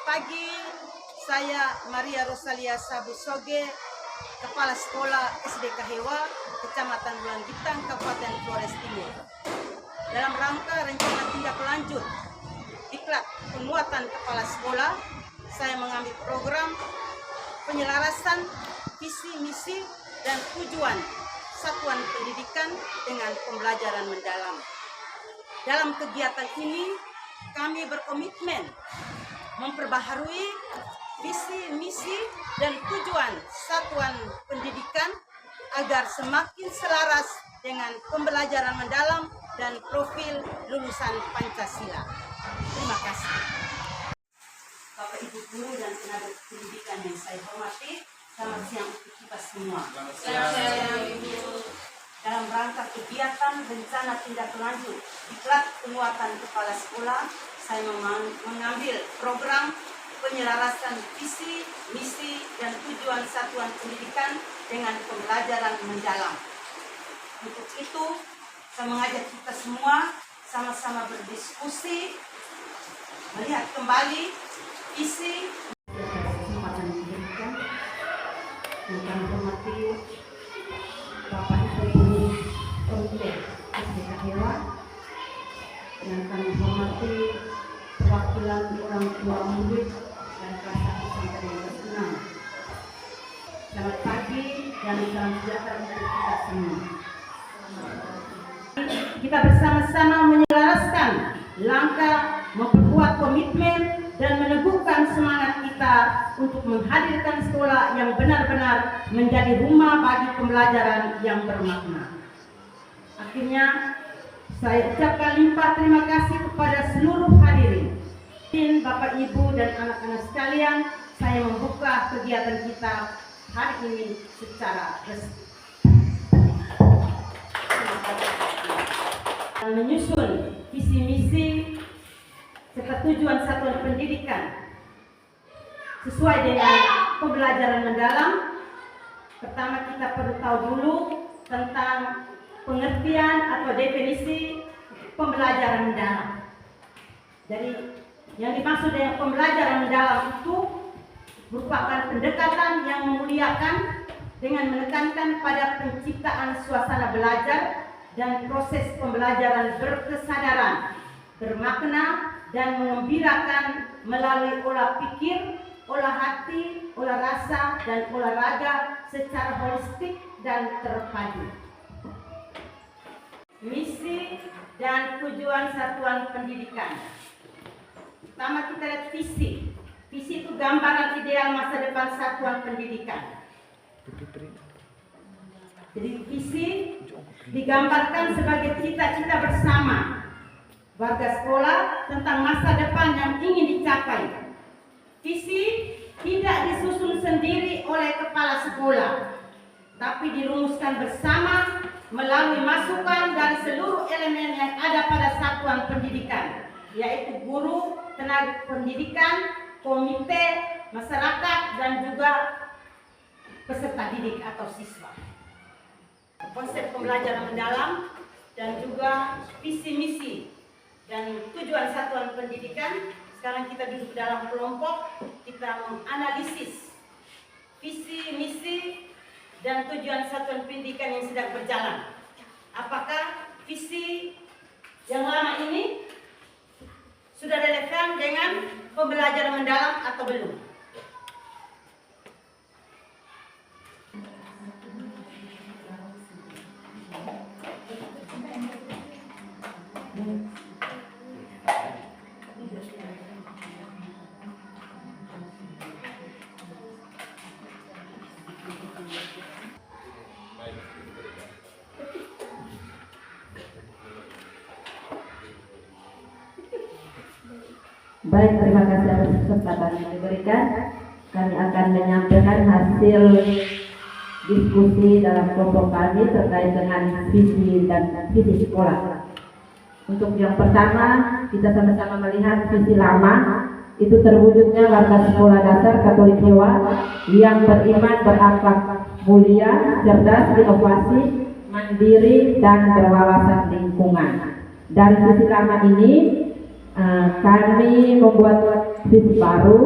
pagi, saya Maria Rosalia Sabusoge, Kepala Sekolah SD Kahewa, Kecamatan Bulanggitang, Kabupaten Flores Timur. Dalam rangka rencana tindak lanjut diklat penguatan kepala sekolah, saya mengambil program penyelarasan visi, misi, dan tujuan satuan pendidikan dengan pembelajaran mendalam. Dalam kegiatan ini, kami berkomitmen memperbaharui visi, misi, dan tujuan satuan pendidikan agar semakin selaras dengan pembelajaran mendalam dan profil lulusan Pancasila. Terima kasih. Bapak Ibu guru dan tenaga pendidikan yang saya hormati, selamat siang untuk kita semua. Selamat siang, Ibu. Dalam rangka kegiatan rencana tindak lanjut diklat penguatan kepala sekolah, saya mengambil program penyelarasan visi, misi, dan tujuan satuan pendidikan dengan pembelajaran mendalam. Untuk itu, saya mengajak kita semua sama-sama berdiskusi, melihat kembali visi kesempatan pendidikan yang kami hormati Bapak Ibu Komite SD Kahewa, yang kami hormati perwakilan orang tua murid dan kelas 1 sampai dengan kelas 6. Selamat pagi dan salam sejahtera untuk kita semua. Kita bersama-sama menyelaraskan langkah, memperkuat komitmen, dan meneguhkan semangat kita untuk menghadirkan sekolah yang benar-benar menjadi rumah bagi pembelajaran yang bermakna. Akhirnya, saya ucapkan limpah terima kasih kepada seluruh hadirin. Bapak, Ibu, dan anak-anak sekalian, saya membuka kegiatan kita hari ini secara resmi. Menyusun visi misi serta tujuan satuan pendidikan sesuai dengan pembelajaran mendalam. Pertama, kita perlu tahu dulu tentang pengertian atau definisi pembelajaran mendalam. Jadi yang dimaksud dengan pembelajaran mendalam itu merupakan pendekatan yang memuliakan dengan menekankan pada penciptaan suasana belajar dan proses pembelajaran berkesadaran, bermakna, dan mengembirakan melalui olah pikir, olah hati, olah rasa, dan olahraga secara holistik dan terpadu. Misi dan tujuan satuan pendidikan. Pertama, kita lihat visi. Visi itu gambaran ideal masa depan satuan pendidikan. Jadi visi digambarkan sebagai cita-cita bersama warga sekolah tentang masa depan yang ingin dicapai. Visi tidak disusun sendiri oleh kepala sekolah, tapi dirumuskan bersama melalui masukan dari seluruh elemen yang ada pada satuan pendidikan, yaitu guru, tenaga pendidikan, komite, masyarakat, dan juga peserta didik atau siswa. Konsep pembelajaran mendalam dan juga visi misi dan tujuan satuan pendidikan. Sekarang kita duduk dalam kelompok, kita menganalisis visi misi dan tujuan satuan pendidikan yang sedang berjalan. Apakah visi yang lama ini sudah relevan dengan pembelajaran mendalam atau belum? Baik, terima kasih atas kesempatan yang diberikan. Kami akan menyampaikan hasil diskusi dalam kelompok kami terkait dengan visi dan visi sekolah. Untuk yang pertama, kita sama-sama melihat visi lama, itu terwujudnya warga sekolah dasar Katolik Hewa yang beriman, berakhlak mulia, cerdas, inovasi, mandiri, dan berwawasan lingkungan. Dari visi lama ini, kami membuat visi baru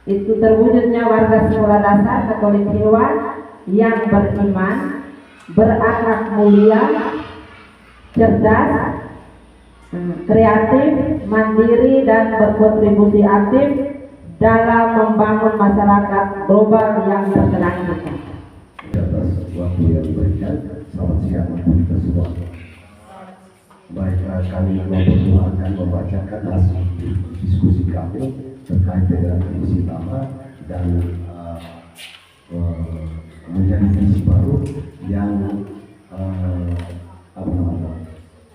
itu terwujudnya warga sekolah dasar Katolik Hilwa yang beriman, berakhlak mulia, cerdas, kreatif, mandiri, dan berkontribusi aktif dalam membangun masyarakat global yang berkelanjutan. Di atas waktu yang diberikan, selamat siang untuk kita semua. Baik, kami akan membacakan hasil diskusi kami terkait dengan visi lama dan menjadi visi baru yang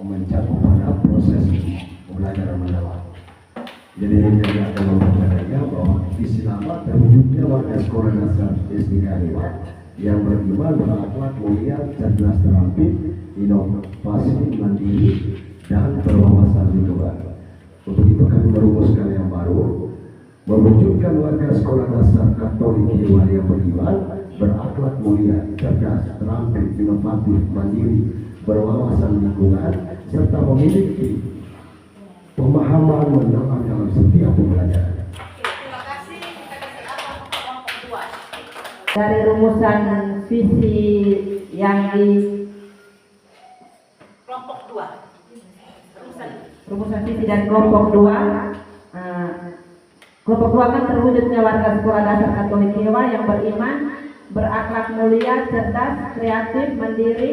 mencakup pada proses pembelajaran mendalam. Jadi kami akan membacakannya bahwa visi lama terwujudnya warga sekolah dasar SD Kaliwa yang beriman, berakhlak mulia, cerdas, terampil, inovasi, mandiri, dan berwawasan lingkungan. Untuk itu kami merumuskan yang baru, mewujudkan warga sekolah dasar Katolik Hilwa yang beriman, berakhlak mulia, cerdas, terampil, inovatif, mandiri, berwawasan lingkungan, serta memiliki pemahaman mendalam dalam setiap pembelajaran. Terima kasih. Kita kasih apa kelompok 2. Dari rumusan visi yang di Kelompok 2. rumusan visi dan kelompok 2, kelompok 2 kan terwujudnya warga sekolah dasar Katolik Hilwa yang beriman, berakhlak mulia, cerdas, kreatif, mandiri,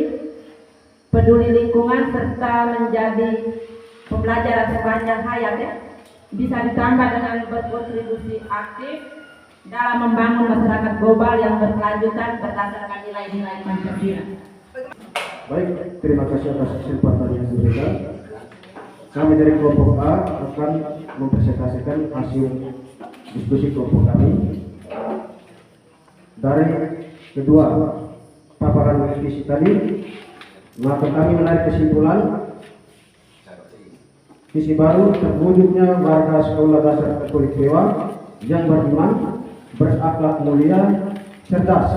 peduli lingkungan, serta menjadi pembelajaran sepanjang hayat, ya. Bisa ditambah dengan berkontribusi aktif dalam membangun masyarakat global yang berkelanjutan berdasarkan nilai-nilai Pancasila. Baik, terima kasih atas kesempatan yang diberikan. Kami dari kelompok A akan mempresentasikan hasil diskusi kelompok kami. Dari kedua paparan visi tadi, maka kami menarik kesimpulan visi baru terwujudnya warga sekolah dasar Katolik Hilwa yang beriman, berakhlak mulia, cerdas,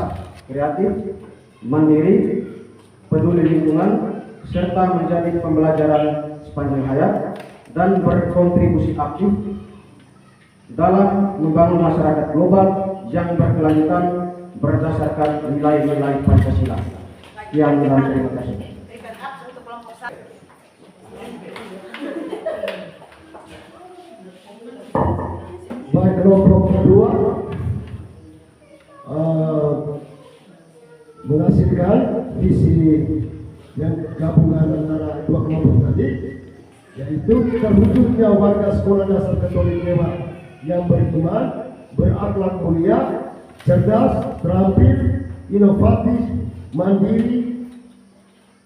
kreatif, mandiri, peduli lingkungan, serta menjadi pembelajaran sepanjang hayat dan berkontribusi aktif dalam membangun masyarakat global yang berkelanjutan berdasarkan nilai-nilai Pancasila. Sekian dan terima kasih. Berikan hak untuk kelompok 1. Baik, kelompok kedua menghasilkan visi yang gabungan antara dua kelompok tadi, yaitu terwujudnya warga sekolah dasar Katolik Hilwa yang beriman, berakhlak mulia, cerdas, terampil, inovatif, mandiri,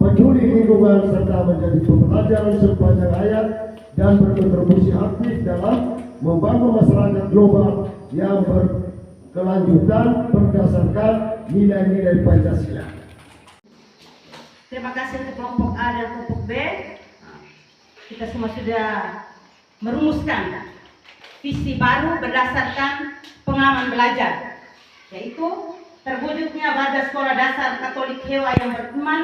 peduli lingkungan, serta menjadi pembelajaran sepanjang hayat dan berkontribusi aktif dalam membangun masyarakat global yang berkelanjutan berdasarkan nilai-nilai Pancasila. Terima kasih untuk kelompok A dan kelompok B. Kita semua sudah merumuskan visi baru berdasarkan pengalaman belajar, yaitu terwujudnya warga sekolah dasar Katolik Hilwa yang beriman,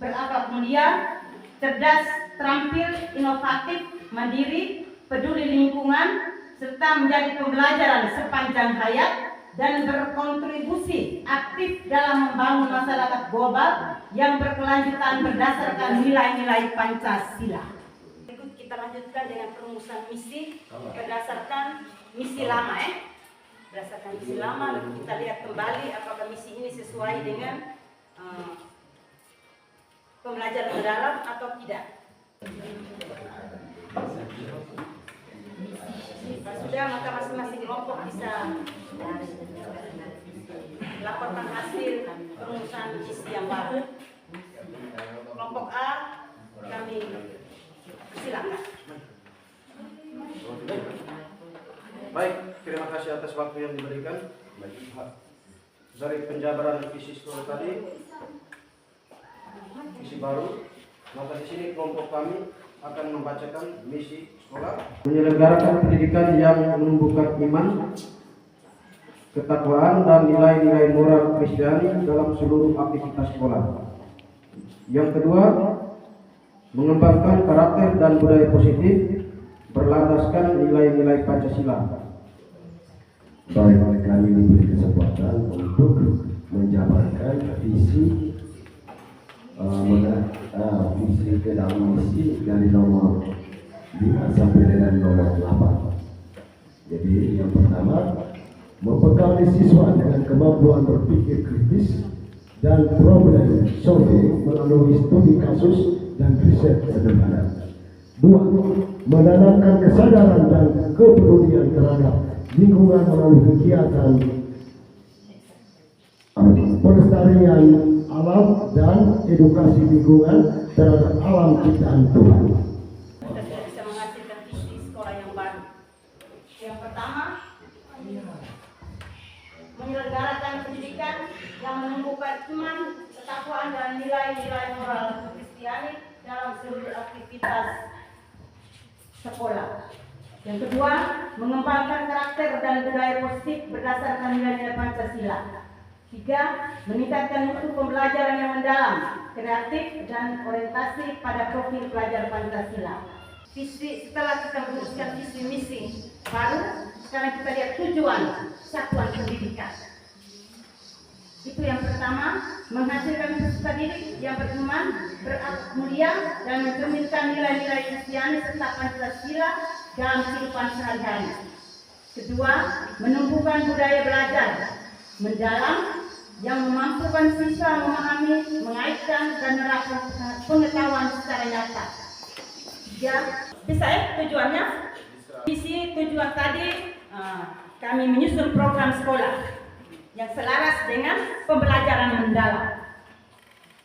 berakhlak mulia, cerdas, terampil, inovatif, mandiri, peduli lingkungan, serta menjadi pembelajaran sepanjang hayat dan berkontribusi aktif dalam membangun masyarakat global yang berkelanjutan berdasarkan nilai-nilai Pancasila. Berikut kita lanjutkan dengan perumusan misi berdasarkan misi lama, berdasarkan misi lama. Lalu kita lihat kembali apakah misi ini sesuai dengan pembelajaran mendalam atau tidak. Jika sudah, maka masing-masing kelompok bisa laporkan hasil perumusan misi yang baru. Kelompok A, kami silakan. Baik, terima kasih atas waktu yang diberikan. Dari penjabaran visi sekolah tadi, visi baru, maka di sini kelompok kami akan membacakan misi sekolah. Menyelenggarakan pendidikan yang menumbuhkan iman, ketakwaan, dan nilai-nilai moral Kristiani dalam seluruh aktivitas sekolah. Yang kedua, mengembangkan karakter dan budaya positif berlandaskan nilai-nilai Pancasila. Baik, kami diberi kesempatan untuk menjabarkan visi visi ke dalam misi dari nomor 5 sampai dengan nomor 8. Jadi yang pertama, membekali siswa dengan kemampuan berpikir kritis dan problem solving melalui studi kasus dan riset sederhana. 2. Menanamkan kesadaran dan kepedulian terhadap lingkungan melalui kegiatan pelestarian alam dan edukasi lingkungan terhadap alam ciptaan Tuhan. Kita sudah bisa menghasilkan visi sekolah yang baru. Yang pertama, menyelenggarakan pendidikan yang menumbuhkan iman, ketakwaan dan nilai-nilai moral Kristiani dalam seluruh aktivitas sekolah. Yang kedua, mengembangkan karakter dan budaya positif berdasarkan nilai-nilai Pancasila. 3. Meningkatkan mutu pembelajaran yang mendalam, kreatif dan orientasi pada profil pelajar Pancasila. Visi, setelah kita merumuskan visi misi baru, sekarang kita lihat tujuan satuan pendidikan. Itu yang pertama, menghasilkan peserta didik yang beriman, berakhlak mulia dan mencerminkan nilai-nilai Kristiani serta Pancasila dalam kehidupan sehari-hari. Kedua, menumbuhkan budaya belajar mendalam yang memampukan siswa memahami, mengaitkan dan menerapkan pengetahuan secara nyata. 3. Bisa ya tujuannya? Visi tujuan tadi kami menyusun program sekolah yang selaras dengan pembelajaran mendalam.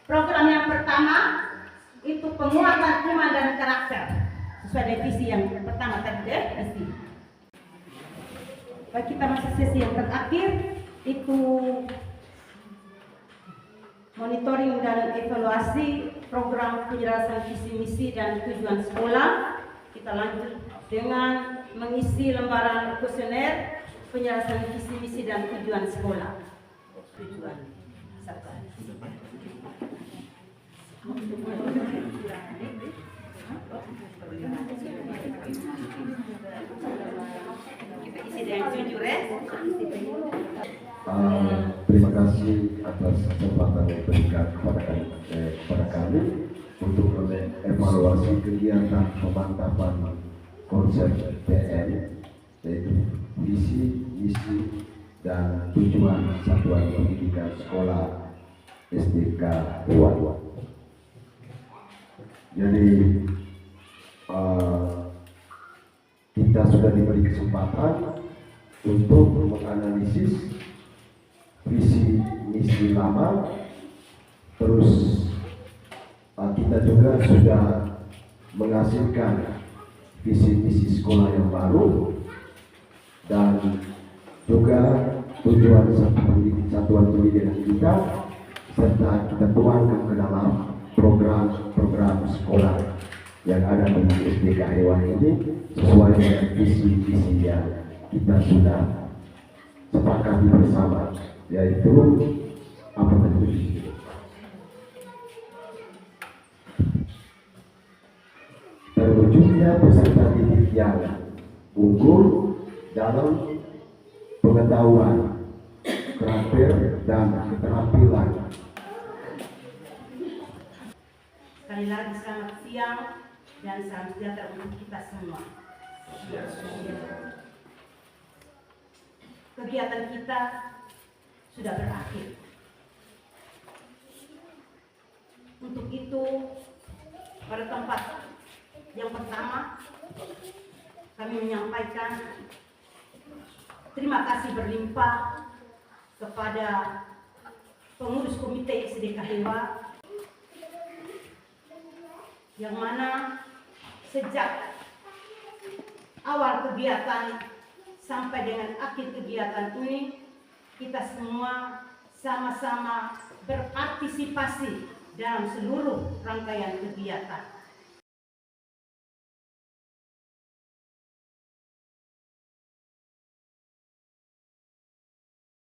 Program yang pertama itu penguatan iman dan karakter sesuai dengan visi yang pertama tadi ya, visi. Baik, kita masuk sesi yang terakhir itu monitoring dan evaluasi program penjelasan visi misi dan tujuan sekolah. Kita lanjut dengan mengisi lembaran kuesioner penjelasan visi misi dan tujuan sekolah. Tujuan satu. Kita isi dengan jujur ya. Terima kasih atas kesempatan yang diberikan kepada kami untuk mengevaluasi kegiatan pemantapan konsep PM, yaitu visi, misi, dan tujuan satuan pendidikan sekolah SDK Hewan. Jadi kita sudah diberi kesempatan untuk menganalisis visi misi lama, terus kita juga sudah menghasilkan visi misi sekolah yang baru dan juga tujuan satuan pendidikan kita, serta kita tuangkan ke dalam program sekolah yang ada di SDK Hewan ini sesuai dengan visi-visi yang kita sudah sepakati bersama, yaitu apa tadi? Terwujudnya peserta didik yang unggul dalam pengetahuan, karakter, dan keterampilan. Sekali lagi selamat siang dan salam sejahtera untuk kita semua. Kegiatan kita sudah berakhir. Untuk itu, pada tempat yang pertama, kami menyampaikan terima kasih berlimpah kepada pengurus komite SDK Hewa yang mana sejak awal kegiatan sampai dengan akhir kegiatan ini kita semua sama-sama berpartisipasi dalam seluruh rangkaian kegiatan.